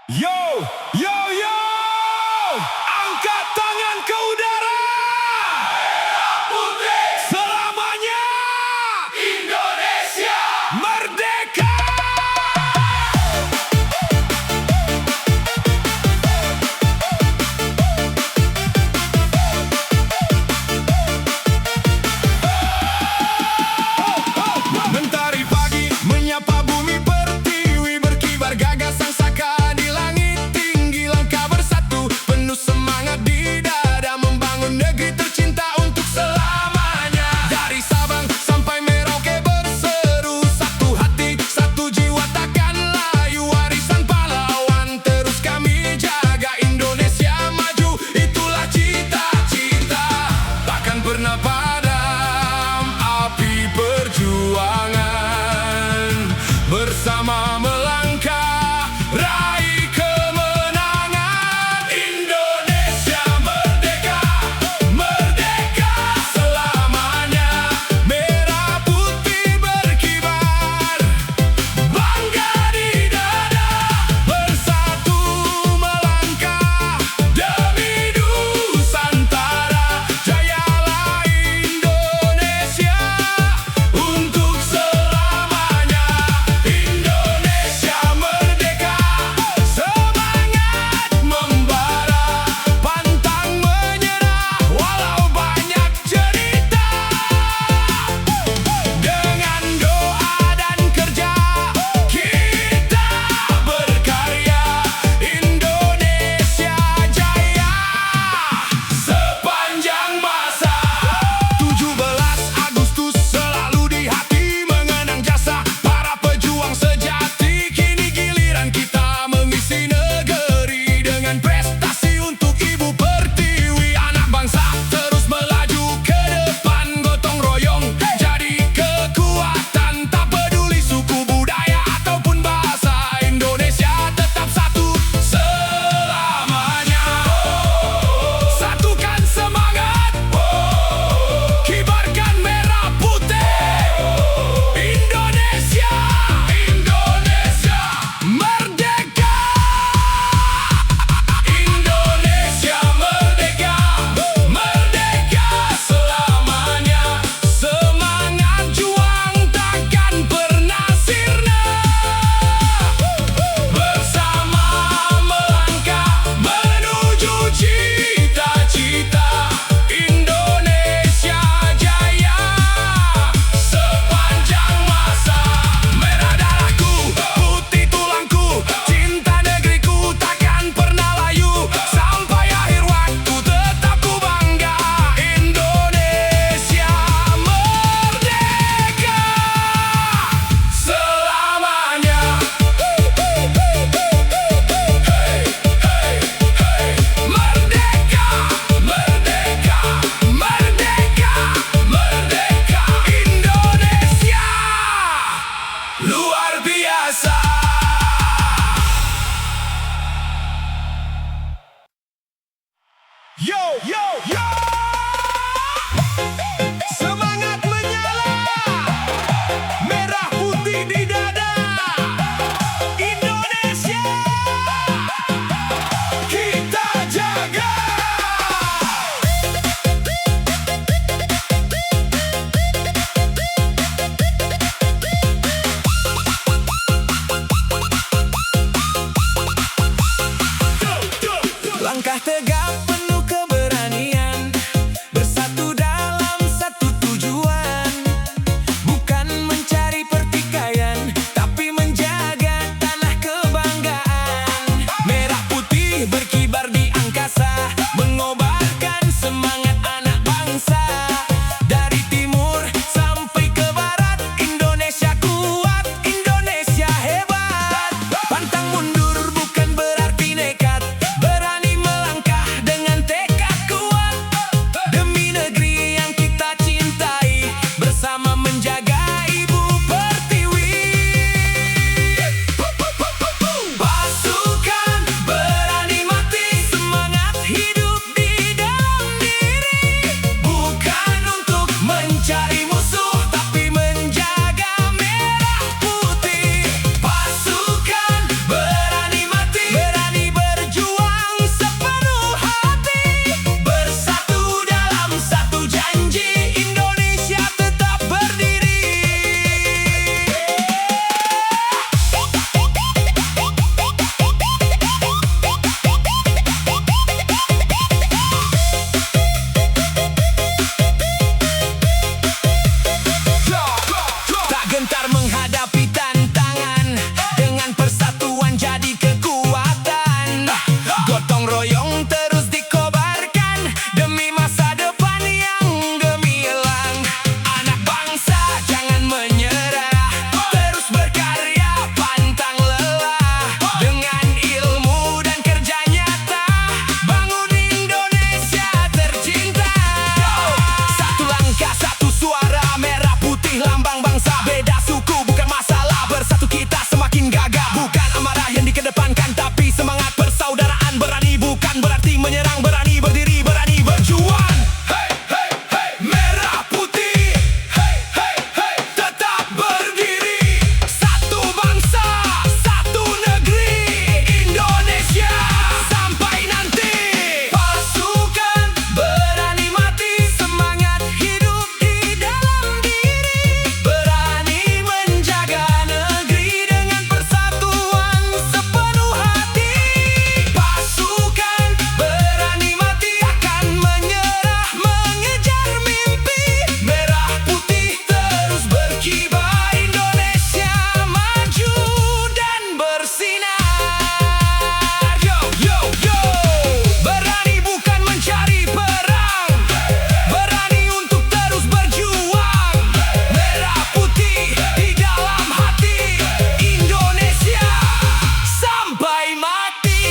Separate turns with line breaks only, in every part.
Yo, yo, yo! Angkat tangan ke udara! Merah putih! Selamanya! Indonesia! Merdeka! Mentari pagi menyapa bumi pertiwi, berkibar gagasan saka di langit tinggi. dikedepankan, tapi semangat persaudaraan. Berani bukan berarti menyerang, berani berdiri, berani berjuang. Hey, hey, hey, merah putih. Hey, hey, hey, tetap berdiri. Satu bangsa, satu negeri, Indonesia sampai nanti. Pasukan berani mati, semangat hidup di dalam diri. Berani menjaga negeri dengan persatuan sepenuh hati. Pasukan berani mati, takkan menyerah mengejar mimpi. Merah putih terus berkibar, Indonesia maju dan bersinar. Yo, yo, yo. Berani bukan mencari perang, berani untuk terus berjuang. Merah putih di dalam hati, Indonesia sampai mati.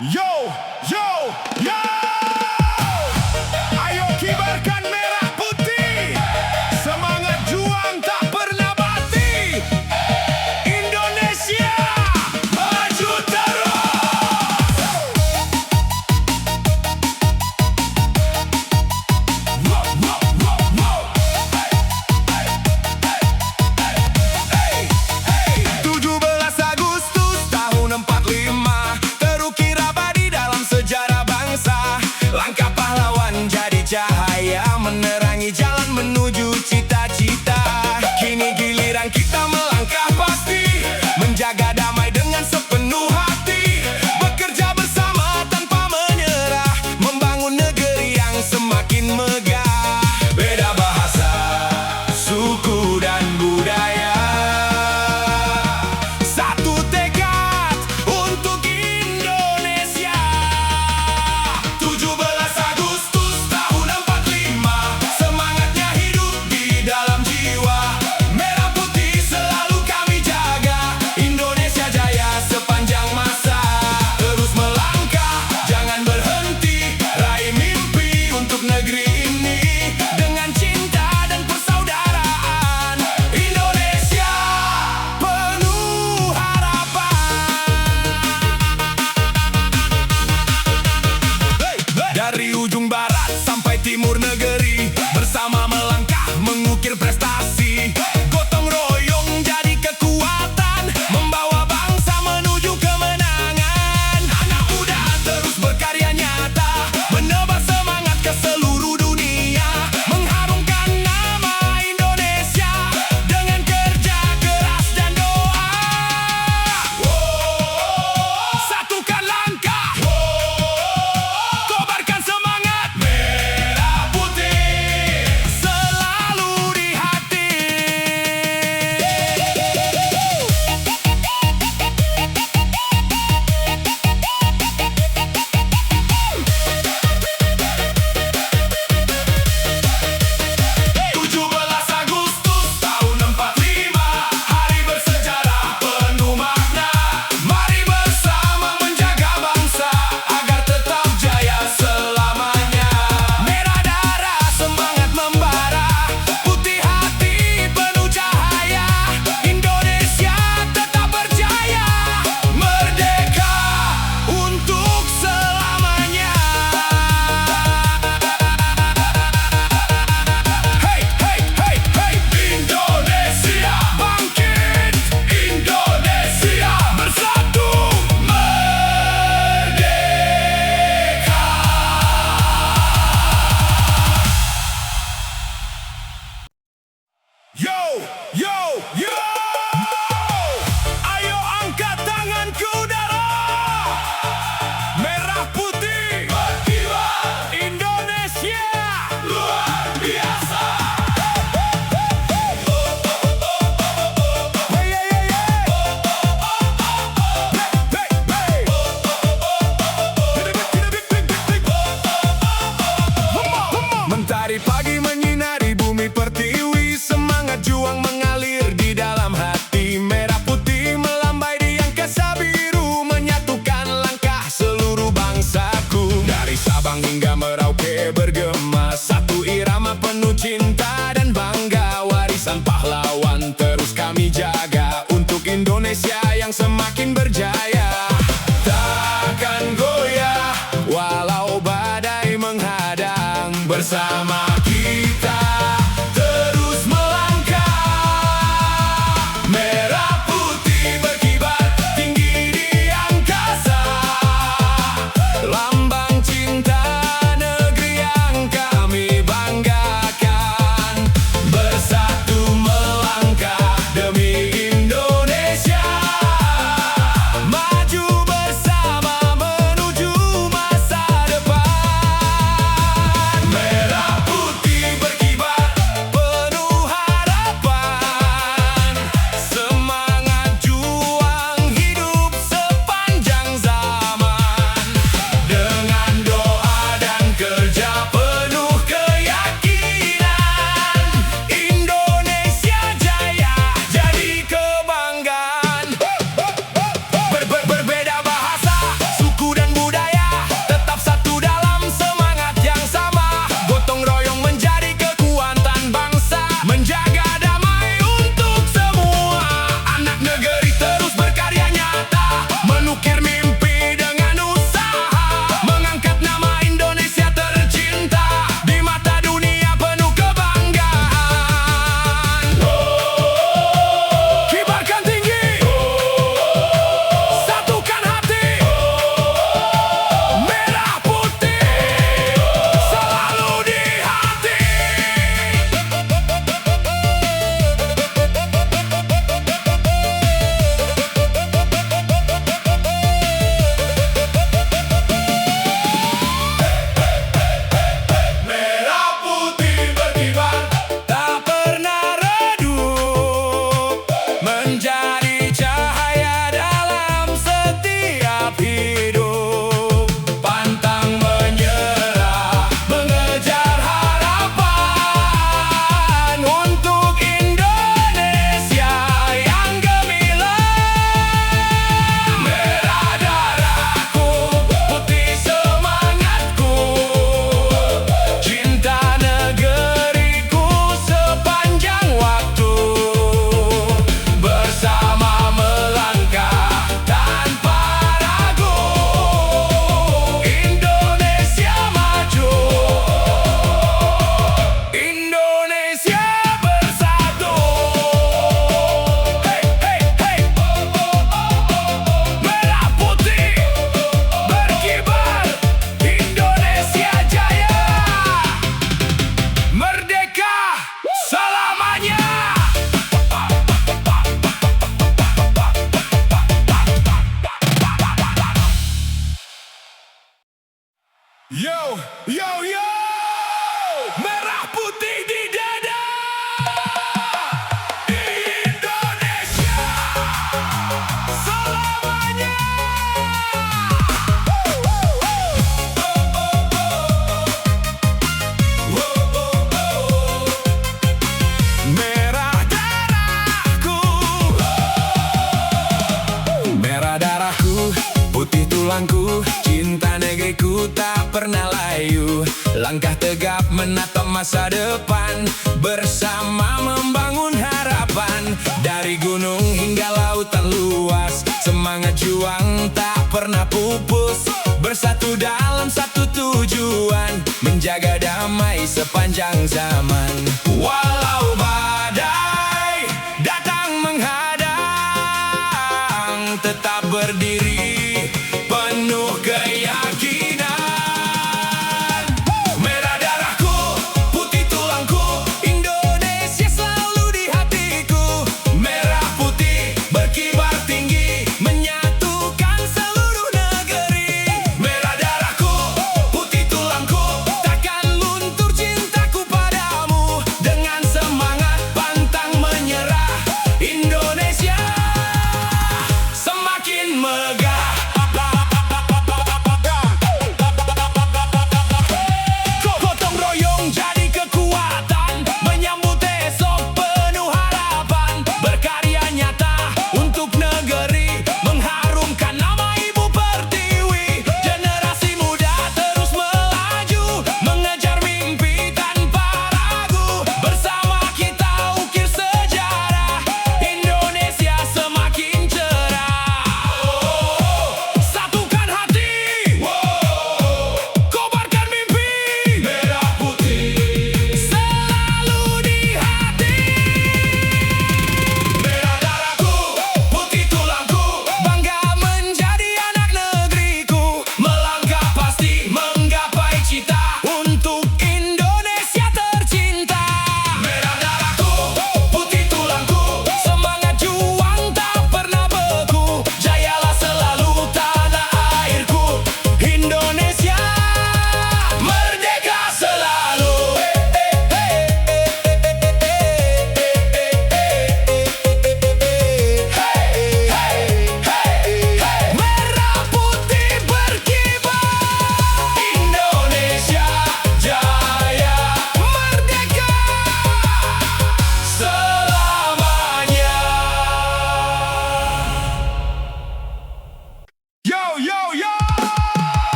Yo, yo, yo. Ayo kibarkan merah putih. Semangat juang tak pernah mati. Indonesia maju terus. Wow, wow, wow, wow. Hey, hey, hey. 17 Agustus tahun 45 terukir abadi dalam sejarah bangsa. Indonesia yang semakin berjaya. Takkan goyah walau badai menghadang. Bersama kita terus melangkah. Merah putih berkibar tinggi di angkasa. Lambang cinta negeri yang kami banggakan. Bersatu melangkah demi Indonesia. Maju bersama menuju masa depan. Merah putih berkibar penuh harapan. Semangat juang hidup sepanjang zaman. Dengan doa dan kerja penuh keyakinan, Indonesia jaya jadi kebanggaan. Berbeda bahasa, suku dan budaya, tetap satu dalam semangat yang sama. Gotong royong menjadi kekuatan bangsa. Menjaga damai untuk semua. Anak negeri terus berkarya nyata. Menukir mimpi dengan usaha. Mengangkat nama Indonesia tercinta. Di mata dunia penuh kebanggaan. Kibarkan tinggi, satukan hati. Merah putih selalu di hati. Merah putih berkibar, tak pernah redup. Menjadi cahaya dalam setiap hidup. Pantang menyerah, mengejar harapan. Untuk Indonesia yang gemilang. Merah darahku, putih semangatku. Cinta negeriku sepanjang waktu. Bersama melangkah tanpa ragu. Indonesia maju. Indonesia bersatu. Hey, hey, hey. Merah putih berkibar. Indonesia jaya. Merdeka selamanya. Yo, yo, yo. Merah putih di dada. Indonesia selamanya. Merah darahku. Merah darahku, putih tulangku. Cinta negeriku tak pernah layu. Langkah tegap menatap masa depan. Bersama membangun harapan. Dari gunung hingga lautan luas. Semangat juang tak pernah pupus. Bersatu dalam satu tujuan. Menjaga damai sepanjang zaman. Walau badai datang menghadang. Tetap berdiri penuh keyakinan. Merah darahku, putih tulangku. Indonesia selalu di hatiku. Merah putih berkibar tinggi. Menyatukan seluruh negeri. Merah darahku, putih tulangku. Takkan luntur cintaku padamu. Dengan semangat pantang menyerah. Indonesia semakin megah.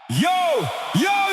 Yo, yo.